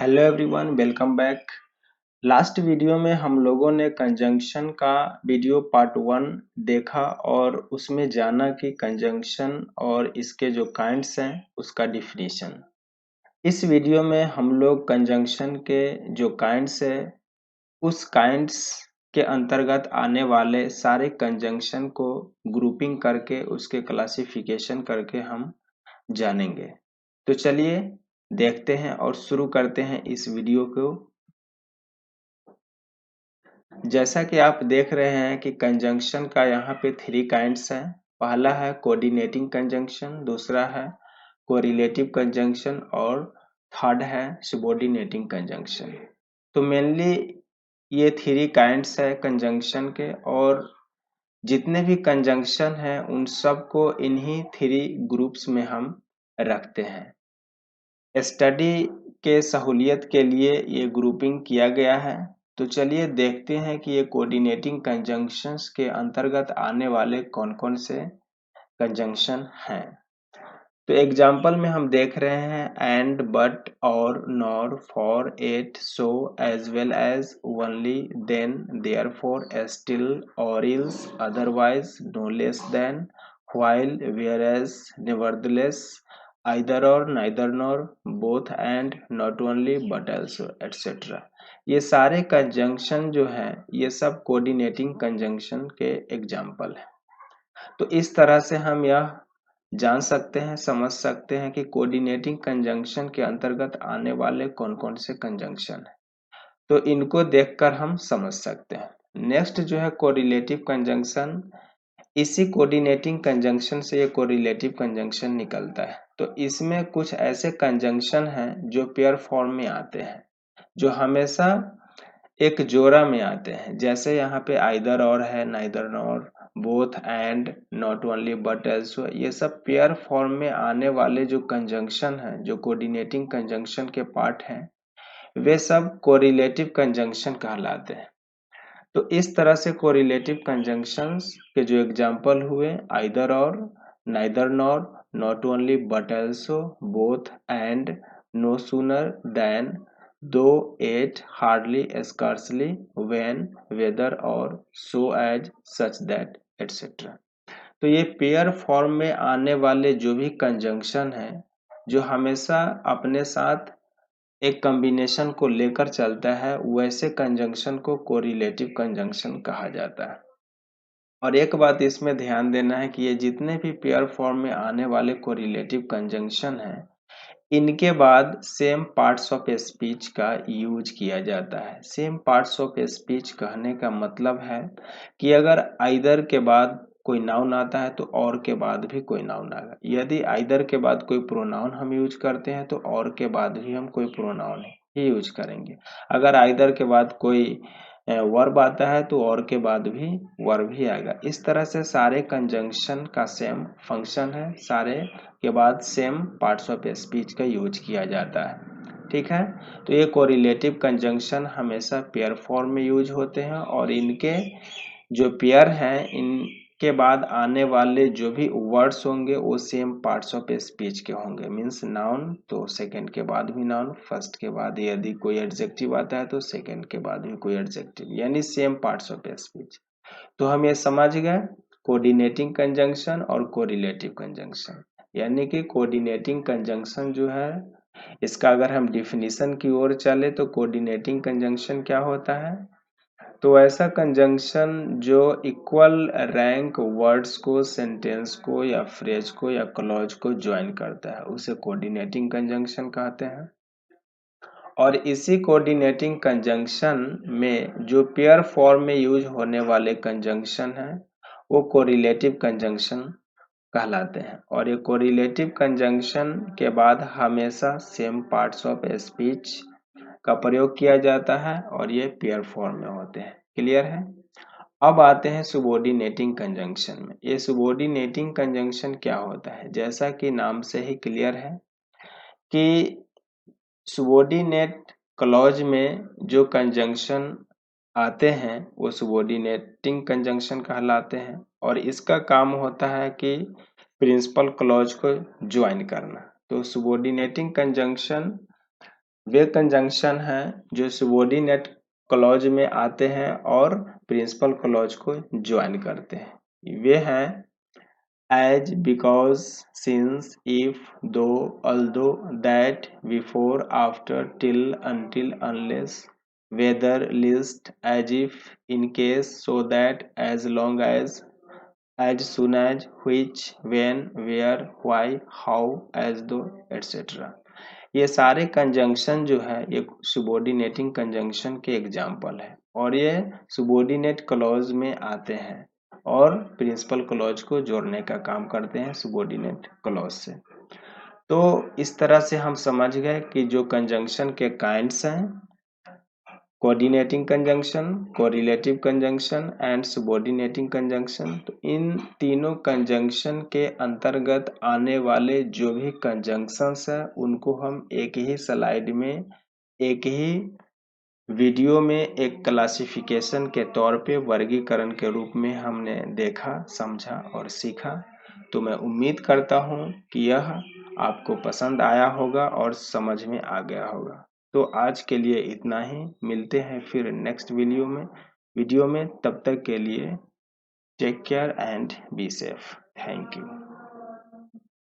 Hello everyone, welcome back. Last video में हम लोगों ने कंजंक्शन का वीडियो पार्ट 1 देखा और उसमें जाना कि कंजंक्शन और इसके जो काइंड्स हैं उसका डिफिनीशन। इस वीडियो में हम लोग कंजंक्शन के जो काइंड्स है उस काइंड्स के अंतर्गत आने वाले सारे कंजंक्शन को ग्रुपिंग करके उसके क्लासिफिकेशन करके हम जानेंगे। तो चलिए देखते हैं और शुरू करते हैं इस वीडियो को। जैसा कि आप देख रहे हैं कि कंजंक्शन का यहाँ पे 3 काइंड्स हैं। पहला है कोऑर्डिनेटिंग कंजंक्शन, दूसरा है कोरिलेटिव कंजंक्शन और थर्ड है सबऑर्डिनेटिंग कंजंक्शन। तो मेनली ये 3 काइंड्स है कंजंक्शन के, और जितने भी कंजंक्शन हैं उन सब को इन्हीं 3 ग्रुप्स में हम रखते हैं। स्टडी के सहूलियत के लिए ये ग्रुपिंग किया गया है। तो चलिए देखते हैं कि ये कोऑर्डिनेटिंग कंजंक्शंस के अंतर्गत आने वाले कौन कौन से कंजंक्शन हैं। तो एग्जाम्पल में हम देख रहे हैं and, but, or, nor, for, yet, so, as well as, only, then, therefore, still, or else, otherwise, no less than, while, whereas, nevertheless, either or, neither nor, both and, not only but also, etcetera. ये सारे conjunction जो हैं ये सब coordinating conjunction के example हैं। तो इस तरह से हम यह जान सकते हैं, समझ सकते हैं कि कोऑर्डिनेटिंग कंजंक्शन के अंतर्गत आने वाले कौन कौन से कंजंक्शन है। तो इनको देखकर हम समझ सकते हैं। नेक्स्ट जो है कोरिलेटिव कंजंक्शन। इसी कोऑर्डिनेटिंग कंजंक्शन से ये कोरिलेटिव कंजंक्शन निकलता है। तो इसमें कुछ ऐसे कंजंक्शन हैं जो पेयर फॉर्म में आते हैं, जो हमेशा एक जोड़ा में आते हैं। जैसे यहाँ पे आइदर और है, neither nor, both and, not only but also. ये सब पेयर फॉर्म में आने वाले जो कंजंक्शन हैं, जो कोऑर्डिनेटिंग कंजंक्शन के पार्ट हैं, वे सब कोरिलेटिव कंजंक्शन कहलाते हैं। तो इस तरह से कोरिलेटिव कंजंक्शंस के जो एग्जांपल हुए either or, neither nor, not only but also, both and, no sooner than, though, yet, hardly, scarcely, when, whether, or, so as, such that, etcetera. तो ये पेयर फॉर्म में आने वाले जो भी कंजंक्शन हैं, जो हमेशा अपने साथ एक कॉम्बिनेशन को लेकर चलता है, वैसे कंजंक्शन को कोरिलेटिव कंजंक्शन कहा जाता है। और एक बात इसमें ध्यान देना है कि ये जितने भी पेयर फॉर्म में आने वाले कोरिलेटिव कंजंक्शन हैं, इनके बाद सेम पार्ट्स ऑफ स्पीच का यूज किया जाता है। सेम पार्ट्स ऑफ स्पीच कहने का मतलब है कि अगर आइदर के बाद कोई नाउन आता है तो और के बाद भी कोई नाउन आएगा। यदि आइदर के बाद कोई प्रोनाउन हम यूज करते हैं तो और के बाद भी हम कोई प्रोनाउन ही यूज करेंगे। अगर आइदर के बाद कोई वर्ब आता है तो और के बाद भी वर्ब ही आएगा। इस तरह से सारे कंजंक्शन का सेम फंक्शन है, सारे के बाद सेम पार्ट्स ऑफ स्पीच का यूज किया जाता है। ठीक है, तो ये कोरिलेटिव कंजंक्शन हमेशा पेयर फॉर्म में यूज होते हैं, और इनके जो पेयर हैं इनके बाद आने वाले जो भी वर्ड्स होंगे वो सेम पार्ट्स ऑफ स्पीच के होंगे। मीन्स नाउन तो सेकंड के बाद भी नाउन, फर्स्ट के बाद यदि कोई एडजेक्टिव आता है तो सेकंड के बाद भी कोई एडजेक्टिव, यानी सेम पार्ट्स ऑफ स्पीच। तो हम ये समझ गए कोऑर्डिनेटिंग कंजंक्शन और कोरिलेटिव कंजंक्शन। यानी कि कोऑर्डिनेटिंग कंजंक्शन जो है, इसका अगर हम डिफिनीशन की ओर चले तो कोऑर्डिनेटिंग कंजंक्शन क्या होता है, तो ऐसा कंजंक्शन जो इक्वल रैंक वर्ड्स को, सेंटेंस को या फ्रेज को या क्लॉज को ज्वाइन करता है, उसे कोऑर्डिनेटिंग कंजंक्शन कहते हैं। और इसी कोऑर्डिनेटिंग कंजंक्शन में जो पेयर फॉर्म में यूज होने वाले कंजंक्शन हैं वो कोरिलेटिव कंजंक्शन कहलाते हैं। और ये कोरिलेटिव कंजंक्शन के बाद हमेशा सेम पार्ट्स ऑफ स्पीच का प्रयोग किया जाता है और ये पेयर फॉर्म में होते हैं। क्लियर है। अब आते हैं सुबॉर्डिनेटिंग कंजंक्शन में। ये सुबॉर्डिनेटिंग कंजंक्शन क्या होता है, जैसा कि नाम से ही क्लियर है कि सुबॉर्डिनेट क्लॉज में जो कंजंक्शन आते हैं वो सुबॉर्डिनेटिंग कंजंक्शन कहलाते हैं, और इसका काम होता है कि प्रिंसिपल क्लॉज को ज्वाइन करना। तो सुबॉर्डिनेटिंग कंजंक्शन वे कंजंक्शन हैं जो सबॉर्डिनेट क्लॉज में आते हैं और प्रिंसिपल क्लॉज को ज्वाइन करते हैं। वे हैं as, because, since, if, though, although, that, before, after, till, until, unless, whether, least, as if, in case, so that, as long as soon as, which, when, where, why, how, as though, etc. ये सारे conjunction जो है ये सुबॉर्डिनेटिंग conjunction के example है और ये subordinate clause में आते हैं और प्रिंसिपल क्लॉज को जोड़ने का काम करते हैं सुबॉर्डिनेट क्लॉज से। तो इस तरह से हम समझ गए कि जो कंजंक्शन के काइंड्स हैं, coordinating conjunction, correlative conjunction and subordinating conjunction. तो इन तीनों कंजंक्शन के अंतर्गत आने वाले जो भी कंजंक्शंस हैं उनको हम एक ही स्लाइड में, एक ही वीडियो में एक क्लासिफिकेशन के तौर पे वर्गीकरण के रूप में हमने देखा, समझा और सीखा। तो मैं उम्मीद करता हूँ कि यह आपको पसंद आया होगा और समझ में आ गया होगा। तो आज के लिए इतना ही, मिलते हैं फिर नेक्स्ट वीडियो में। तब तक के लिए take care and be safe. Thank you.